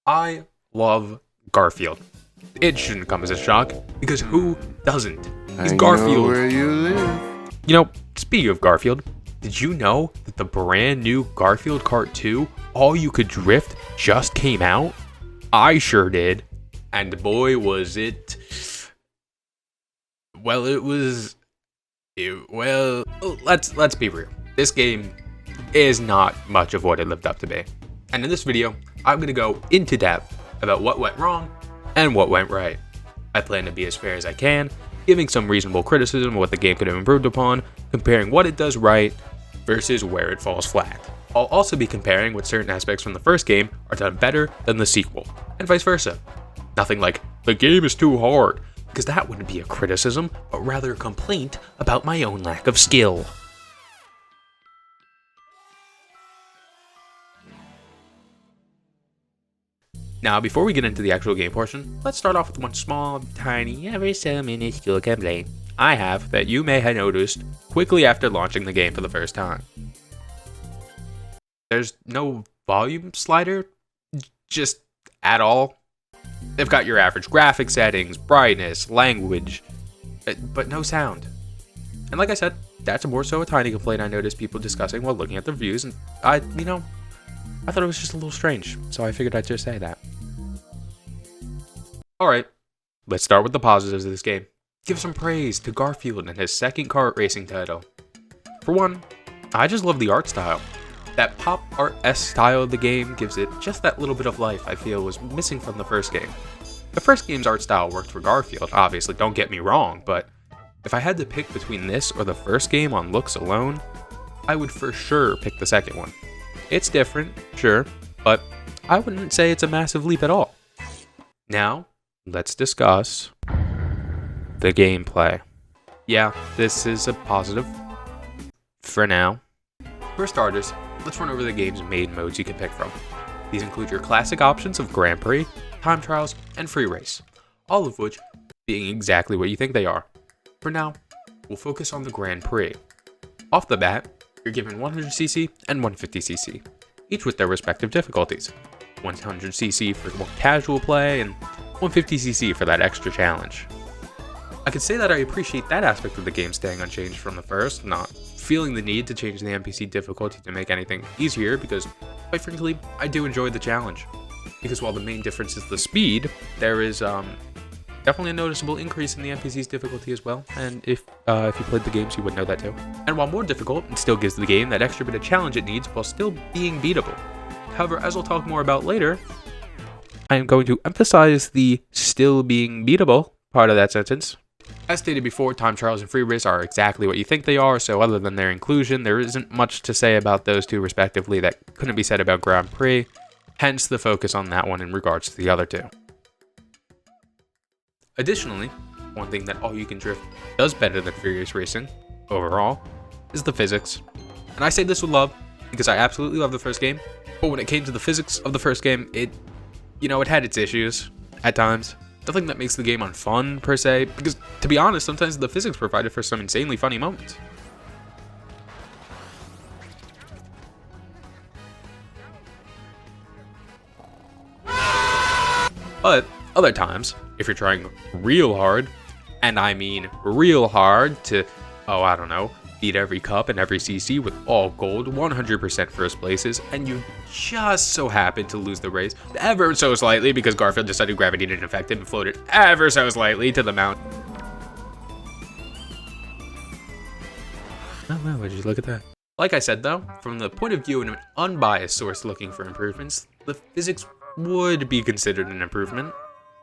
I love Garfield. It shouldn't come as a shock, because who doesn't? He's Garfield. Know where you live. You know, speaking of Garfield, did you know that the brand new Garfield Kart 2, All You Could Drift, just came out? I sure did. And boy, was it... Well, let's be real. This game is not much of what it lived up to be. And in this video, I'm going to go into depth about what went wrong and what went right. I plan to be as fair as I can, giving some reasonable criticism of what the game could have improved upon, comparing what it does right versus where it falls flat. I'll also be comparing what certain aspects from the first game are done better than the sequel, and vice versa. Nothing like, the game is too hard, because that wouldn't be a criticism, but rather a complaint about my own lack of skill. Now, before we get into the actual game portion, let's start off with one small, tiny, ever so minuscule complaint I have that you may have noticed quickly after launching the game for the first time. There's no volume slider, just at all. They've got your average graphic settings, brightness, language, but no sound. And like I said, that's more so a tiny complaint I noticed people discussing while looking at the reviews, and I thought it was just a little strange, so I figured I'd just say that. Alright, let's start with the positives of this game. Give some praise to Garfield and his second kart racing title. For one, I just love the art style. That pop art-esque style of the game gives it just that little bit of life I feel was missing from the first game. The first game's art style worked for Garfield, obviously, don't get me wrong, but if I had to pick between this or the first game on looks alone, I would for sure pick the second one. It's different, sure, but I wouldn't say it's a massive leap at all. Now, let's discuss the gameplay. Yeah, this is a positive. For now. For starters, let's run over the game's main modes you can pick from. These include your classic options of Grand Prix, Time Trials, and Free Race, all of which being exactly what you think they are. For now, we'll focus on the Grand Prix. Off the bat, you're given 100cc and 150cc, each with their respective difficulties. 100cc for more casual play, and 150cc for that extra challenge. I could say that I appreciate that aspect of the game staying unchanged from the first, not feeling the need to change the NPC difficulty to make anything easier, because, quite frankly, I do enjoy the challenge. Because while the main difference is the speed, there is definitely a noticeable increase in the NPC's difficulty as well, and if you played the games, you would know that too. And while more difficult, it still gives the game that extra bit of challenge it needs while still being beatable. However, as I'll talk more about later, I am going to emphasize the still being beatable part of that sentence. As stated before, Time Trials and Free Race are exactly what you think they are, so other than their inclusion, there isn't much to say about those two respectively that couldn't be said about Grand Prix, hence the focus on that one in regards to the other two. Additionally, one thing that All You Can Drift does better than Furious Racing, overall, is the physics. And I say this with love, because I absolutely love the first game, but when it came to the physics of the first game, it had its issues at times. Nothing that makes the game unfun, per se, because, to be honest, sometimes the physics provided for some insanely funny moments. But, other times, if you're trying real hard, and I mean real hard, to, beat every cup and every CC with all gold, 100% first places, and you just so happen to lose the race ever so slightly because Garfield decided gravity didn't affect him and floated ever so slightly to the mountain. Oh wow, would you look at that? Like I said though, from the point of view of an unbiased source looking for improvements, the physics would be considered an improvement.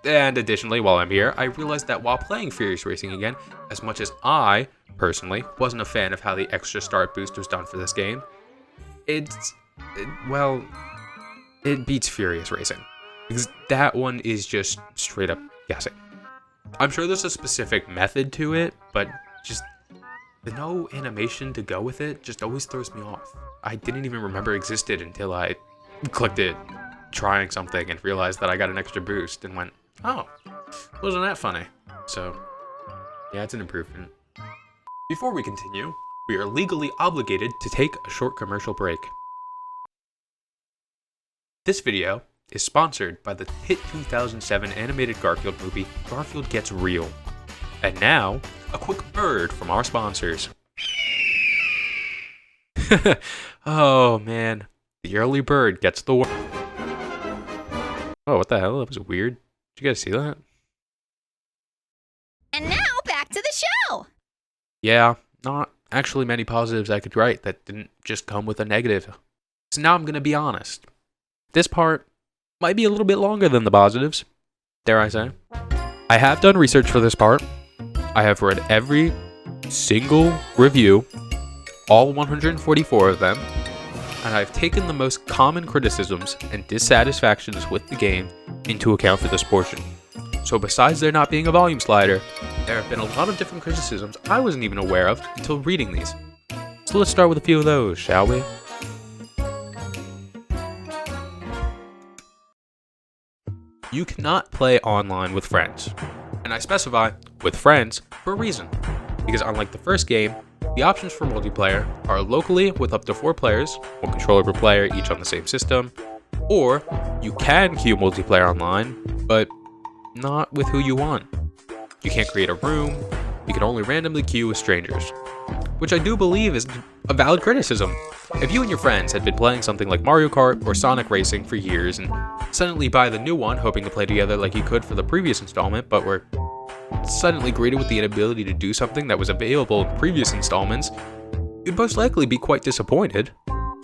And additionally, while I'm here, I realized that while playing Furious Racing again, as much as I, personally, wasn't a fan of how the extra start boost was done for this game, it beats Furious Racing. Because that one is just straight up guessing. I'm sure there's a specific method to it, but just the no animation to go with it just always throws me off. I didn't even remember it existed until I clicked it trying something and realized that I got an extra boost and went, oh, wasn't that funny? So, yeah, it's an improvement. Before we continue, we are legally obligated to take a short commercial break. This video is sponsored by the hit 2007 animated Garfield movie, Garfield Gets Real. And now, a quick word from our sponsors. Oh man, the early bird gets the worm. Oh, what the hell? That was weird. Did you guys see that? And now, back to the show! Yeah, not actually many positives I could write that didn't just come with a negative. So now I'm gonna be honest. This part might be a little bit longer than the positives, dare I say. I have done research for this part. I have read every single review, all 144 of them, and I've taken the most common criticisms and dissatisfactions with the game into account for this portion. So besides there not being a volume slider, there have been a lot of different criticisms I wasn't even aware of until reading these. So let's start with a few of those, shall we? You cannot play online with friends. And I specify with friends for a reason. Because unlike the first game, the options for multiplayer are locally with up to 4 players, 1 controller per player, each on the same system, or you can queue multiplayer online, but not with who you want. You can't create a room, you can only randomly queue with strangers, which I do believe is a valid criticism. If you and your friends had been playing something like Mario Kart or Sonic Racing for years and suddenly buy the new one hoping to play together like you could for the previous installment, but were suddenly greeted with the inability to do something that was available in previous installments, you'd most likely be quite disappointed.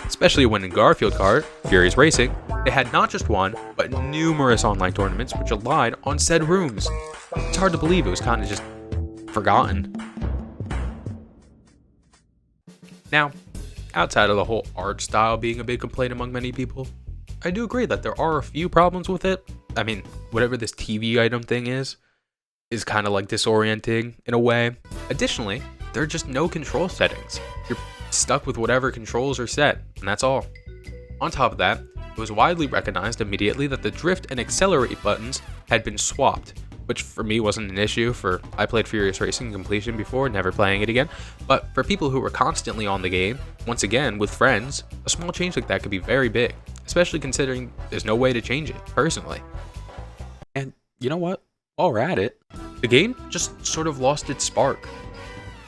Especially when in Garfield Kart, Furious Racing, they had not just one, but numerous online tournaments which relied on said rooms. It's hard to believe it was kind of just forgotten. Now, outside of the whole art style being a big complaint among many people, I do agree that there are a few problems with it. I mean, whatever this TV item thing is kind of like disorienting in a way. Additionally, there are just no control settings. You're stuck with whatever controls are set, and that's all. On top of that, it was widely recognized immediately that the drift and accelerate buttons had been swapped, which for me wasn't an issue, for I played Furious Racing completion before, never playing it again, but for people who were constantly on the game, once again with friends, a small change like that could be very big, especially considering there's no way to change it, personally. And you know what? While we're at it, the game just sort of lost its spark.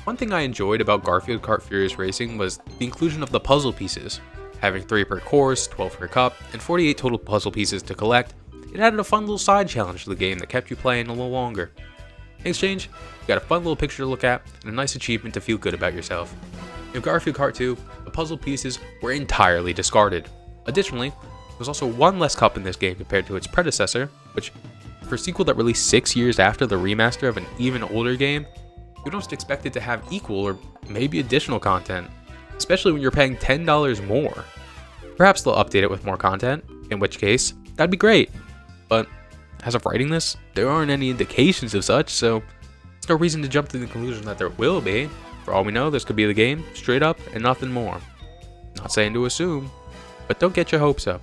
One thing I enjoyed about Garfield Kart Furious Racing was the inclusion of the puzzle pieces. Having 3 per course, 12 per cup, and 48 total puzzle pieces to collect, it added a fun little side challenge to the game that kept you playing a little longer. In exchange, you got a fun little picture to look at, and a nice achievement to feel good about yourself. In Garfield Kart 2, the puzzle pieces were entirely discarded. Additionally, there was also 1 less cup in this game compared to its predecessor, which, for a sequel that released 6 years after the remaster of an even older game, you'd almost expect it to have equal or maybe additional content, especially when you're paying $10 more. Perhaps they'll update it with more content, in which case, that'd be great. But as of writing this, there aren't any indications of such, so there's no reason to jump to the conclusion that there will be. For all we know, this could be the game, straight up, and nothing more. Not saying to assume, but don't get your hopes up.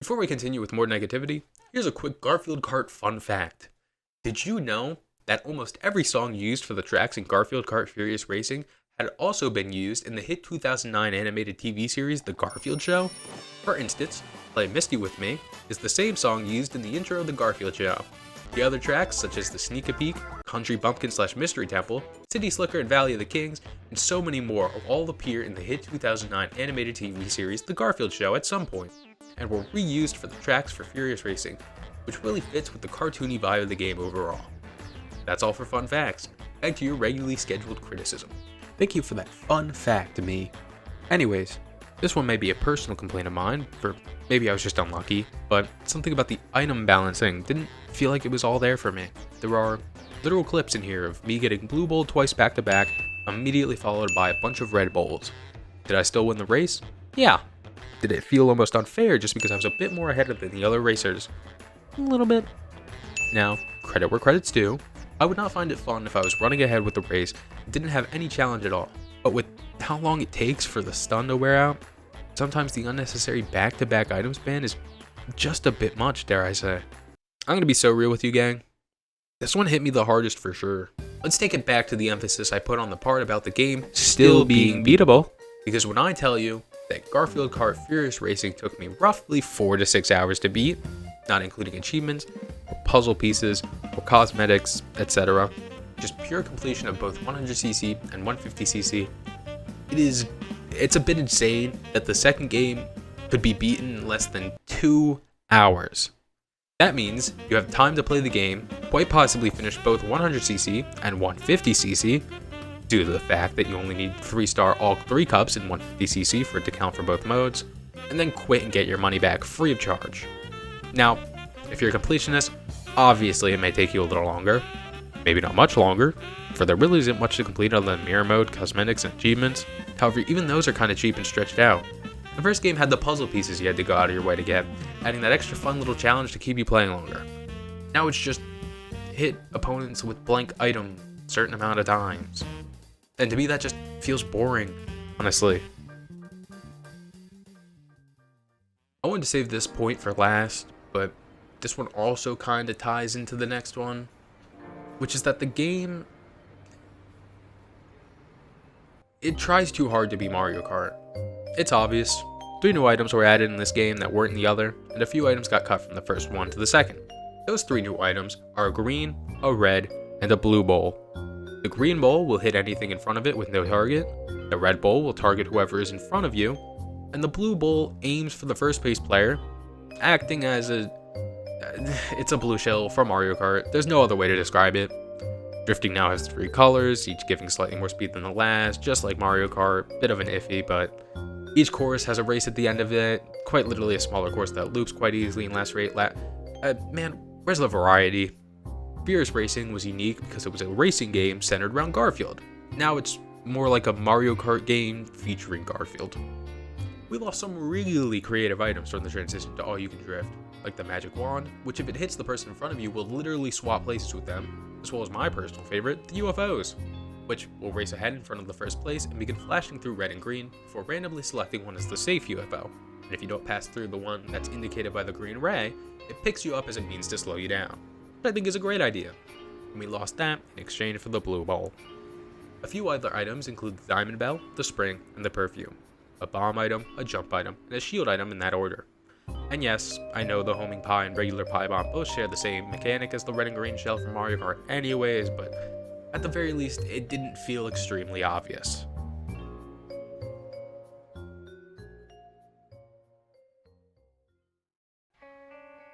Before we continue with more negativity, here's a quick Garfield Kart fun fact. Did you know that almost every song used for the tracks in Garfield Kart Furious Racing had also been used in the hit 2009 animated TV series The Garfield Show? For instance, Play Misty With Me is the same song used in the intro of The Garfield Show. The other tracks, such as the Sneak a Peek, Country Bumpkin / Mystery Temple, City Slicker and Valley of the Kings, and so many more all appear in the hit 2009 animated TV series The Garfield Show at some point, and were reused for the tracks for Furious Racing, which really fits with the cartoony vibe of the game overall. That's all for fun facts. Back to your regularly scheduled criticism. Thank you for that fun fact to me. Anyways, this one may be a personal complaint of mine, for maybe I was just unlucky, but something about the item balancing didn't feel like it was all there for me. There are literal clips in here of me getting blue bowled twice back to back, immediately followed by a bunch of red bowls. Did I still win the race? Yeah. Did it feel almost unfair just because I was a bit more ahead than the other racers? A little bit. Now, credit where credit's due. I would not find it fun if I was running ahead with the race and didn't have any challenge at all. But with how long it takes for the stun to wear out, sometimes the unnecessary back-to-back item spam is just a bit much, dare I say. I'm gonna be so real with you, gang. This one hit me the hardest for sure. Let's take it back to the emphasis I put on the part about the game still being beatable. Because when I tell you that Garfield Kart Furious Racing took me roughly 4 to 6 hours to beat, not including achievements, or puzzle pieces, or cosmetics, etc. Just pure completion of both 100cc and 150cc. It's a bit insane that the second game could be beaten in less than 2 hours. That means you have time to play the game, quite possibly finish both 100cc and 150cc, due to the fact that you only need 3-star all 3 cups in 150cc for it to count for both modes, and then quit and get your money back free of charge. Now, if you're a completionist, obviously it may take you a little longer, maybe not much longer, for there really isn't much to complete other than mirror mode, cosmetics, and achievements. However, even those are kind of cheap and stretched out. The first game had the puzzle pieces you had to go out of your way to get, adding that extra fun little challenge to keep you playing longer. Now it's just hit opponents with blank items a certain amount of times. And to me that just feels boring, honestly. I wanted to save this point for last, but this one also kind of ties into the next one, which is that the game, it tries too hard to be Mario Kart. It's obvious. 3 new items were added in this game that weren't in the other, and a few items got cut from the first one to the second. Those 3 new items are a green, a red, and a blue bowl. The green bowl will hit anything in front of it with no target, the red bowl will target whoever is in front of you, and the blue bowl aims for the first place player, acting as it's a blue shell from Mario Kart. There's no other way to describe it. Drifting now has 3 colors, each giving slightly more speed than the last, just like Mario Kart, bit of an iffy, but each course has a race at the end of it, quite literally a smaller course that loops quite easily in last rate. Man, where's the variety? Furious Racing was unique because it was a racing game centered around Garfield. Now it's more like a Mario Kart game featuring Garfield. We lost some really creative items during the transition to all you can drift, like the magic wand, which if it hits the person in front of you will literally swap places with them, as well as my personal favorite, the UFOs, which will race ahead in front of the first place and begin flashing through red and green before randomly selecting one as the safe UFO. And if you don't pass through the one that's indicated by the green ray, it picks you up as a means to slow you down, which I think is a great idea. And we lost that in exchange for the blue bowl. A few other items include the diamond bell, the spring, and the perfume. A bomb item, a jump item, and a shield item in that order. And yes, I know the homing pie and regular pie bomb both share the same mechanic as the red and green shell from Mario Kart anyways, but at the very least, it didn't feel extremely obvious.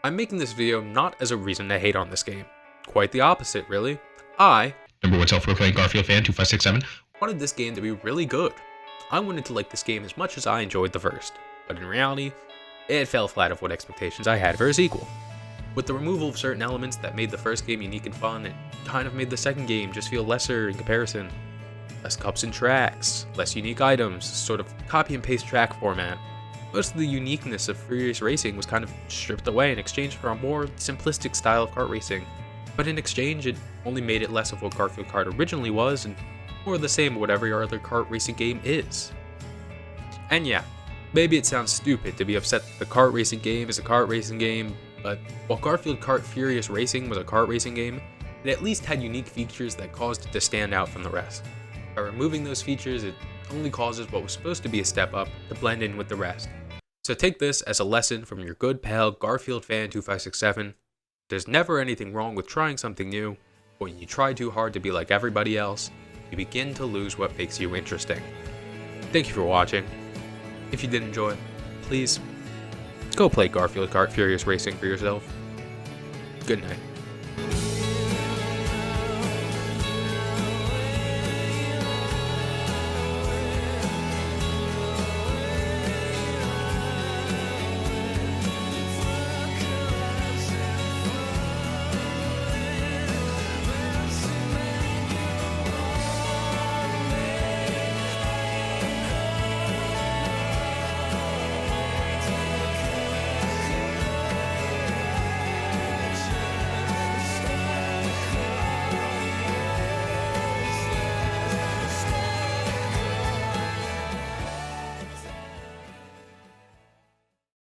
I'm making this video not as a reason to hate on this game. Quite the opposite, really. I, number 1 self-proclaimed Garfield fan 2567, wanted this game to be really good. I wanted to like this game as much as I enjoyed the first, but in reality, it fell flat of what expectations I had for a sequel. With the removal of certain elements that made the first game unique and fun, it kind of made the second game just feel lesser in comparison. Less cups and tracks, less unique items, sort of copy and paste track format. Most of the uniqueness of Furious Racing was kind of stripped away in exchange for a more simplistic style of kart racing. But in exchange, it only made it less of what Garfield Kart originally was and more the same of what every other kart racing game is. And yeah, maybe it sounds stupid to be upset that the kart racing game is a kart racing game, but while Garfield Kart Furious Racing was a kart racing game, it at least had unique features that caused it to stand out from the rest. By removing those features, it only causes what was supposed to be a step up to blend in with the rest. So take this as a lesson from your good pal Garfield fan 2567. There's never anything wrong with trying something new, but when you try too hard to be like everybody else, you begin to lose what makes you interesting. Thank you for watching. If you did enjoy, please go play Garfield Kart Furious Racing for yourself. Good night.